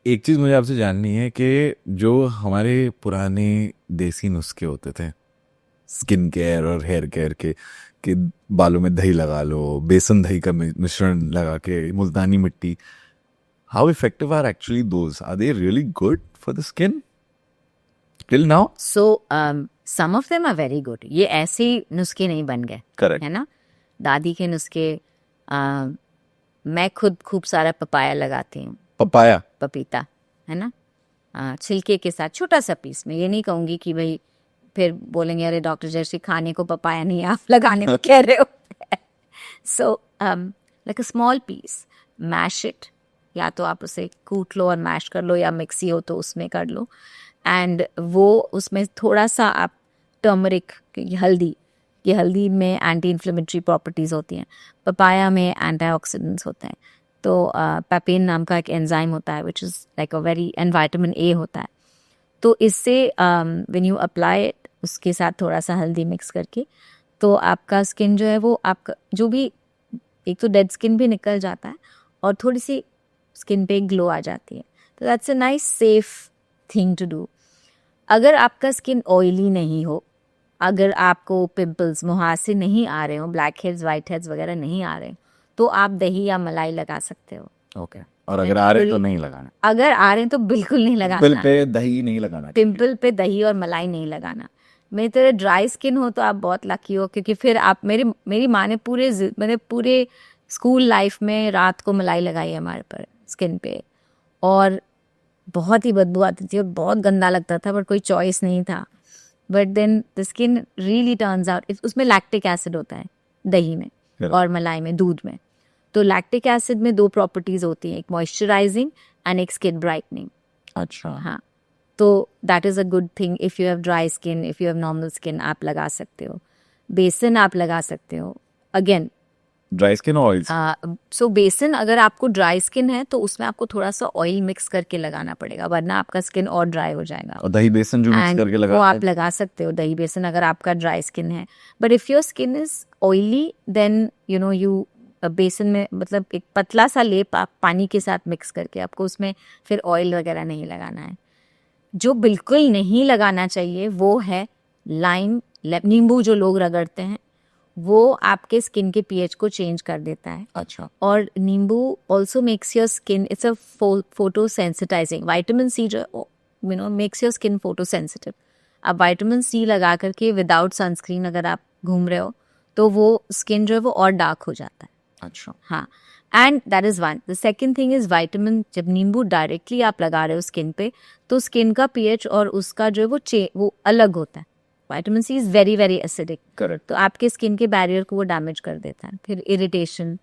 एक चीज़ मुझे आपसे जाननी है कि जो हमारे पुराने देसी नुस्खे होते थे स्किन केयर और हेयर केयर के, कि बालों में दही लगा लो, बेसन दही का मिश्रण लगा के, मुल्तानी मिट्टी, how effective are actually those? Are they really good for the skin till now? So some of them are very good. ये ऐसे नुस्खे नहीं बन गए, करेक्ट. है ना. दादी के नुस्खे. मैं खुद खूब सारा पपाया लगाती हूँ. पपाया, पपीता, है ना. छिलके के साथ छोटा सा पीस में. ये नहीं कहूँगी कि भाई फिर बोलेंगे अरे डॉक्टर जैसे खाने को पपाया नहीं आप लगाने को कह रहे हो. So like a small piece, mash it. या तो आप उसे कूट लो और मैश कर लो, या मिक्सी हो तो उसमें कर लो. एंड वो उसमें थोड़ा सा आप टर्मरिक, हल्दी, ये हल्दी में एंटी इन्फ्लेमेटरी प्रॉपर्टीज़ होती हैं. पपाया में एंटीऑक्सीडेंट्स होते हैं. तो पैपेन नाम का एक एंजाइम होता है which is like a very, and vitamin A होता है. तो इससे व्हेन यू अप्लाई इट, उसके साथ थोड़ा सा हल्दी मिक्स करके, तो आपका स्किन जो है वो आपका जो भी, एक तो डेड स्किन भी निकल जाता है और थोड़ी सी स्किन पे ग्लो आ जाती है. तो that's a nice safe thing to do. अगर आपका स्किन ऑयली नहीं हो, अगर आपको पिंपल्स मुहासे नहीं आ रहे हो, ब्लैक हेड्स वाइट हेड्स वगैरह नहीं आ रहे हो, तो आप दही या मलाई लगा सकते हो. ओके. और अगर आ रहे तो नहीं लगाना. अगर आ रहे हैं तो बिल्कुल नहीं पिंपल लगाना. पे दही नहीं लगाना. पिंपल पे दही और मलाई नहीं लगाना. मेरी तरह ड्राई स्किन हो तो आप बहुत लकी हो, क्योंकि फिर आप, मेरी माँ ने मैंने पूरे स्कूल लाइफ में रात को मलाई लगाई है हमारे पर स्किन पे, और बहुत ही बदबू आती थी और बहुत गंदा लगता था, बट कोई चॉइस नहीं था. But then the skin really turns out. उसमें लैक्टिक एसिड होता है दही में और मलाई में, दूध में. तो लैक्टिक एसिड में दो प्रॉपर्टीज होती हैं, एक मॉइस्चराइजिंग एंड एक स्किन ब्राइटनिंग. अच्छा. हाँ, तो that is a good thing. If you have dry skin, if you have normal skin, आप लगा सकते हो. बेसन आप लगा सकते हो. Again dry skin oil. So बेसन, अगर आपको ड्राई स्किन है तो उसमें आपको थोड़ा सा ऑयल मिक्स करके लगाना पड़ेगा, वरना आपका स्किन और ड्राई हो जाएगा. और दही बेसन जो मिक्स करके वो लगा, आप लगा सकते हो दही बेसन अगर आपका ड्राई स्किन है. But if your skin is oily, then you know you बेसन में, मतलब एक पतला सा लेप आप पानी के साथ मिक्स करके, आपको उसमें फिर ऑयल वगैरह नहीं लगाना है. जो बिल्कुल नहीं लगाना चाहिए वो है लाइम. नींबू जो लोग रगड़ते हैं, वो आपके स्किन के पीएच को चेंज कर देता है. अच्छा. और नींबू also makes your skin, it's a photo sensitising. Vitamin C जो you know makes your skin photo sensitive. अब विटामिन सी लगा करके विदाउट सनस्क्रीन अगर आप घूम रहे हो, तो वो स्किन जो है वो और डार्क हो जाता है. अच्छा. हाँ, and that is one. The second thing is vitamin. जब नींबू डायरेक्टली आप लगा रहे हो स्किन पे, तो स्किन का पीएच और उसका जो है वो अलग होता है. Vitamin C is very very acidic. Correct. तो आपके स्किन के बैरियर को वो डैमेज कर देता है. फिर इरिटेशन.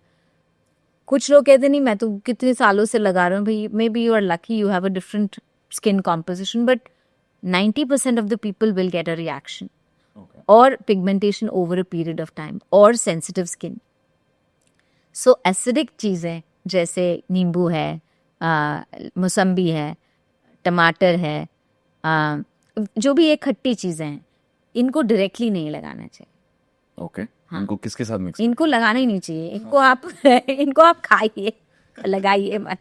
कुछ लोग कहते नहीं मैं तो कितने सालों से लगा रहा हूँ. भाई may be you are lucky, you have a different skin composition, but 90% of the people will get a reaction और pigmentation over a period of time, और सेंसिटिव स्किन. सो एसिडिक चीज़ें जैसे नींबू है, मौसम्बी है, टमाटर है, जो भी ये खट्टी चीज़ें हैं, इनको डायरेक्टली नहीं लगाना चाहिए. ओके. हाँ. इनको किसके साथ मिक्स? इनको लगाना ही नहीं चाहिए. इनको आप खाइए, लगाइए मत.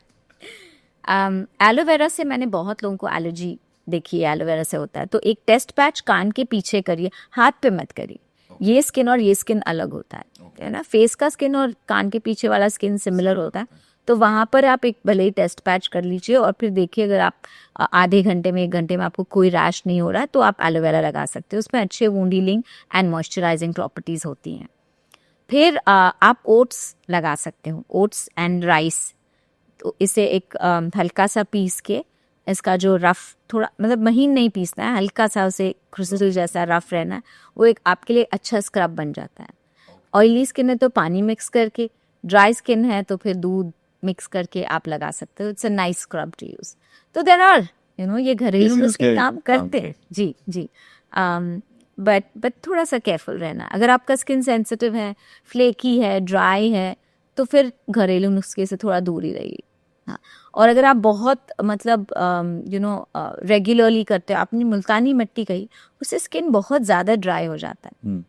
एलोवेरा से मैंने बहुत लोगों को एलर्जी देखी है. एलोवेरा से होता है तो एक टेस्ट पैच कान के पीछे करिए, हाथ पे मत करिए. ये स्किन और ये स्किन अलग होता है ना. फेस का स्किन और कान के पीछे वाला स्किन सिमिलर होता है. तो वहाँ पर आप एक भले ही टेस्ट पैच कर लीजिए और फिर देखिए, अगर आप आधे घंटे में 1 घंटे में आपको कोई रैश नहीं हो रहा है, तो आप एलोवेरा लगा सकते हो. उसमें अच्छे wound healing and moisturising properties होती हैं. फिर आप ओट्स लगा सकते हो, ओट्स एंड राइस. तो इसे एक हल्का सा पीस के, इसका जो रफ, थोड़ा मतलब महीन नहीं पीसना है, हल्का सा उसे क्रिस्टल जैसा रफ रहना है, वो एक आपके लिए अच्छा स्क्रब बन जाता है. ऑयली स्किन है तो पानी मिक्स करके, ड्राई स्किन है तो फिर दूध मिक्स करके आप लगा सकते हो. It's a nice scrub to use. तो देयर आर ये घरेलू नुस्खे काम करते हैं. जी जी. बट थोड़ा सा केयरफुल रहना. अगर आपका स्किन सेंसिटिव है, फ्लेकी है, ड्राई है, तो फिर घरेलू नुस्खे से थोड़ा दूर ही रहिए. हाँ. और अगर आप बहुत मतलब रेगुलरली करते हो, आपने मुल्तानी मिट्टी कही, उससे स्किन बहुत ज़्यादा ड्राई हो जाता है.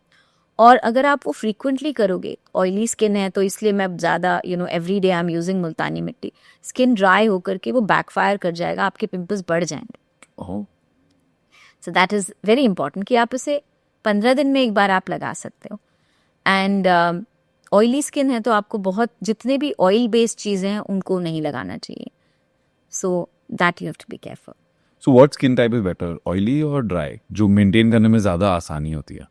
और अगर आप वो फ्रीक्वेंटली करोगे, ऑयली स्किन है तो इसलिए मैं ज़्यादा every day I am using Multani mitti, skin dry होकर के वो बैकफायर कर जाएगा, आपके पिंपल्स बढ़ जाएंगे. Oh, so that is very important कि आप इसे 15 दिन में एक बार आप लगा सकते हो. एंड ऑयली स्किन है तो आपको बहुत, जितने भी ऑयल बेस्ड चीज़ें हैं उनको नहीं लगाना चाहिए. So that you have to be careful. So what skin type is better, oily और ड्राई, जो मेंटेन करने में ज़्यादा आसानी होती है?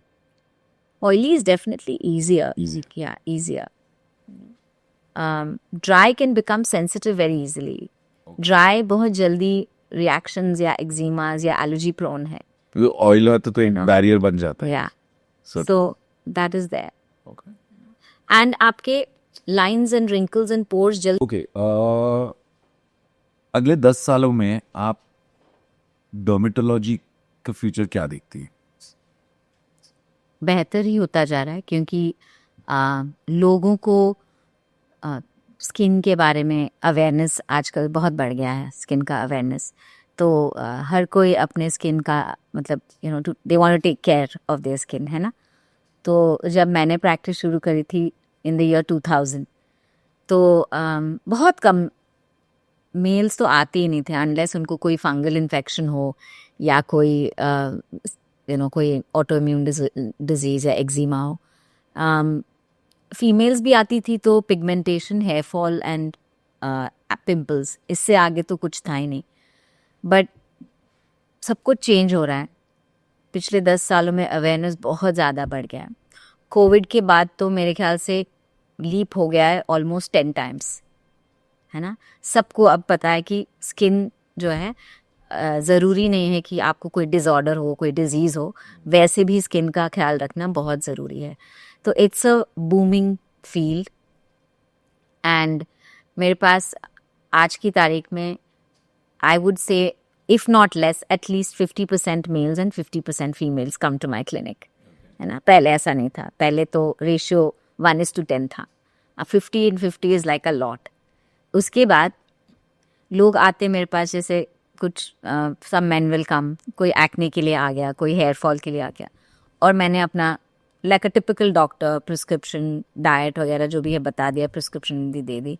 Oily is definitely easier. Easy. Yeah, easier. Dry can become sensitive very easily. Dry बहुत जल्दी reactions या eczemas या allergy prone है. ऑयल होता तो एक बैरियर बन जाता है. Yeah. So- So that is there. Okay. And आपके lines and wrinkles and pores जल्दी ओके, अगले 10 सालों में आप डर्मेटोलॉजी का फ्यूचर क्या देखती है? बेहतर ही होता जा रहा है, क्योंकि लोगों को स्किन के बारे में अवेयरनेस आजकल बहुत बढ़ गया है, स्किन का अवेयरनेस. तो हर कोई अपने स्किन का मतलब they want to take care of their skin, है ना. तो जब मैंने प्रैक्टिस शुरू करी थी इन द ईयर 2000, तो बहुत कम मेल्स तो आते ही नहीं थे अनलेस उनको कोई फंगल इन्फेक्शन हो या कोई कोई ऑटो इम्यून डिजीज़ या एक्जिमा हो. फीमेल्स भी आती थी तो pigmentation, hair fall and pimples, इससे आगे तो कुछ था ही नहीं. बट सब कुछ चेंज हो रहा है. पिछले 10 सालों में अवेयरनेस बहुत ज़्यादा बढ़ गया है. कोविड के बाद तो मेरे ख्याल से लीप हो गया है ऑलमोस्ट 10 टाइम्स, है ना. सबको अब पता है कि स्किन जो है ज़रूरी नहीं है कि आपको कोई डिसऑर्डर हो, कोई डिजीज़ हो, वैसे भी स्किन का ख्याल रखना बहुत ज़रूरी है. तो it's a booming field. And मेरे पास आज की तारीख में I would say if not less at least 50% males and 50% females come to my clinic, है ना. पहले ऐसा नहीं था. पहले तो रेशियो 1:10 था. अब 50-50 इज़ लाइक अ लॉट. उसके बाद लोग आते मेरे पास, जैसे कुछ सम मैन विल कम, कोई एक्ने के लिए आ गया, कोई हेयर फॉल के लिए आ गया, और मैंने अपना like a typical doctor prescription diet वगैरह जो भी है बता दिया, प्रिस्क्रिप्शन भी दे दी.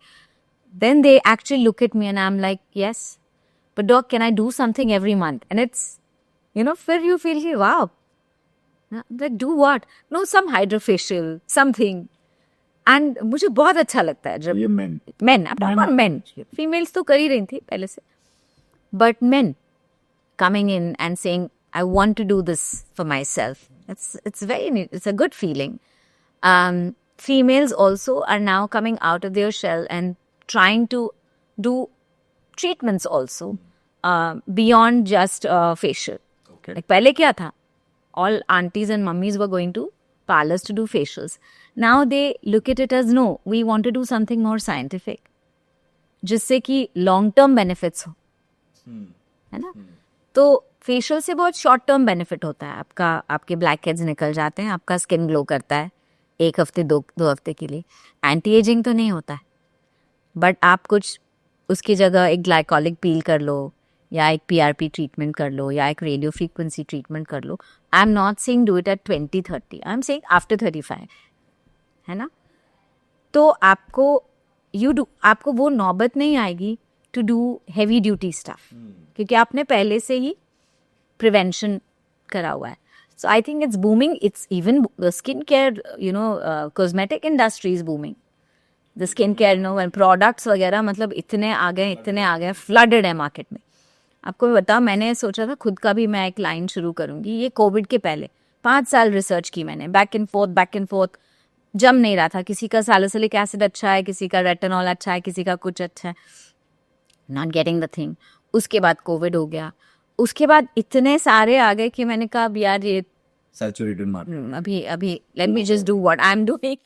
Then they actually look at me and I am like yes but doc can I do something every month, and it's फिर यू फील कि wow, like do what, no some hydrofacial something. And मुझे बहुत अच्छा लगता है जब ये main, females तो कर ही रही थी पहले से, but men coming in and saying I want to do this for myself, it's very neat. It's a good feeling. Females also are now coming out of their shell and trying to do treatments also beyond just facial. Okay. Like पहले क्या था, all aunties and mummies were going to parlors to do facials. Now they look at it as no, we want to do something more scientific, जिससे कि long term benefits हो, है ना. तो facial से बहुत शॉर्ट टर्म बेनिफिट होता है आपका, आपके ब्लैक हेड्स निकल जाते हैं, आपका स्किन ग्लो करता है 1 हफ्ते 2 हफ्ते के लिए. एंटी एजिंग तो नहीं होता है, बट आप कुछ उसकी जगह एक ग्लाइकोलिक पील कर लो, या एक PRP ट्रीटमेंट कर लो, या एक रेडियो फ्रीक्वेंसी ट्रीटमेंट कर लो. I am not saying do it at 20-30, I am saying after 35, है ना. तो आपको वो नौबत नहीं आएगी to do heavy duty stuff, क्योंकि आपने पहले से ही प्रिवेंशन करा हुआ है. So I think it's booming. It's even the skin care cosmetic industry is booming. The skin care products वगैरह मतलब इतने आ गए, फ्लडेड है मार्केट में. आपको मैं बताऊँ, मैंने सोचा था खुद का भी मैं एक लाइन शुरू करूँगी. ये कोविड के पहले 5 साल रिसर्च की मैंने, बैक एंड फोर्थ, जम नहीं रहा था. किसी का सैलिसिलिक एसिड अच्छा है, किसी का रेटिनॉल अच्छा है, किसी का कुछ अच्छा है, नॉट गेटिंग द थिंग. उसके बाद कोविड हो गया, उसके बाद इतने सारे आ गए कि मैंने कहा अब यार ये सैचुरेटेड मार्केट, अभी let me just do what I am doing.